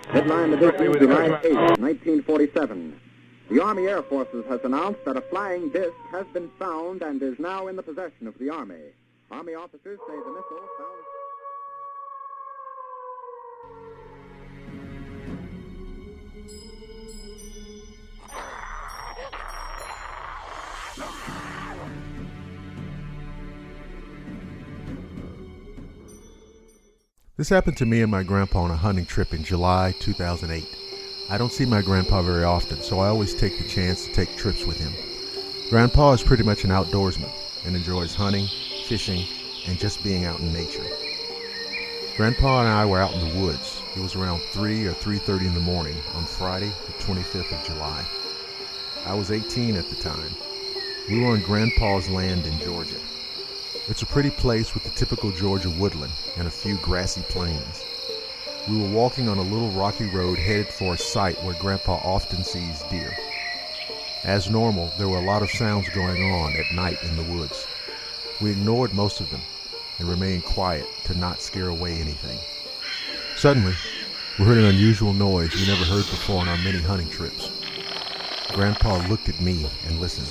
Headline edition, July 8, 1947. The Army Air Forces has announced that a flying disc has been found and is now in the possession of the Army. Army officers say the missile found... This happened to me and my grandpa on a hunting trip in July 2008. I don't see my grandpa very often, so I always take the chance to take trips with him. Grandpa is pretty much an outdoorsman and enjoys hunting, fishing, and just being out in nature. Grandpa and I were out in the woods. It was around 3 or 3:30 in the morning on Friday, the 25th of July. I was 18 at the time. We were on Grandpa's land in Georgia. It's a pretty place with the typical Georgia woodland and a few grassy plains. We were walking on a little rocky road headed for a site where Grandpa often sees deer. As normal, there were a lot of sounds going on at night in the woods. We ignored most of them and remained quiet to not scare away anything. Suddenly, we heard an unusual noise we never heard before on our many hunting trips. Grandpa looked at me and listened.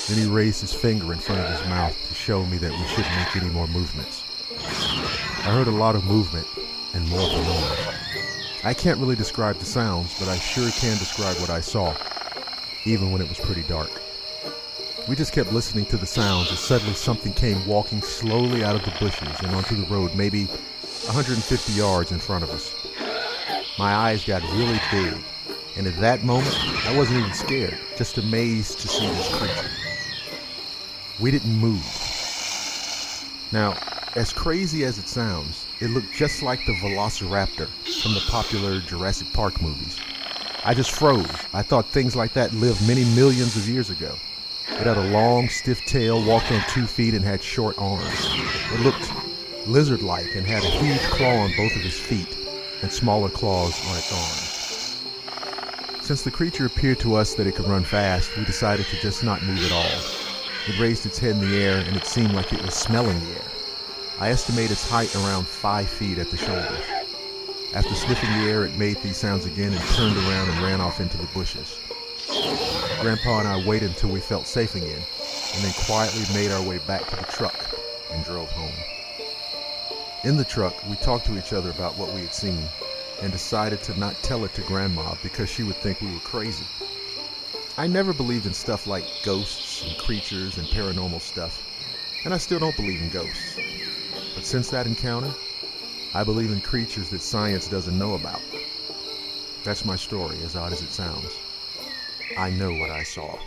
Then he raised his finger in front of his mouth to show me that we shouldn't make any more movements. I heard a lot of movement and more of the noise. I can't really describe the sounds, but I sure can describe what I saw, even when it was pretty dark. We just kept listening to the sounds as suddenly something came walking slowly out of the bushes and onto the road maybe 150 yards in front of us. My eyes got really big, and at that moment, I wasn't even scared, just amazed to see this creature. We didn't move. Now, as crazy as it sounds, it looked just like the velociraptor from the popular Jurassic Park movies. I just froze. I thought things like that lived many millions of years ago. It had a long, stiff tail, walked on 2 feet, and had short arms. It looked lizard-like and had a huge claw on both of its feet and smaller claws on its arms. Since the creature appeared to us that it could run fast, we decided to just not move at all. It raised its head in the air, and it seemed like it was smelling the air. I estimate its height around 5 feet at the shoulders. After sniffing the air, it made these sounds again and turned around and ran off into the bushes. Grandpa and I waited until we felt safe again, and then quietly made our way back to the truck and drove home. In the truck, we talked to each other about what we had seen, and decided to not tell it to Grandma because she would think we were crazy. I never believed in stuff like ghosts and creatures and paranormal stuff, and I still don't believe in ghosts. But since that encounter, I believe in creatures that science doesn't know about. That's my story, as odd as it sounds. I know what I saw.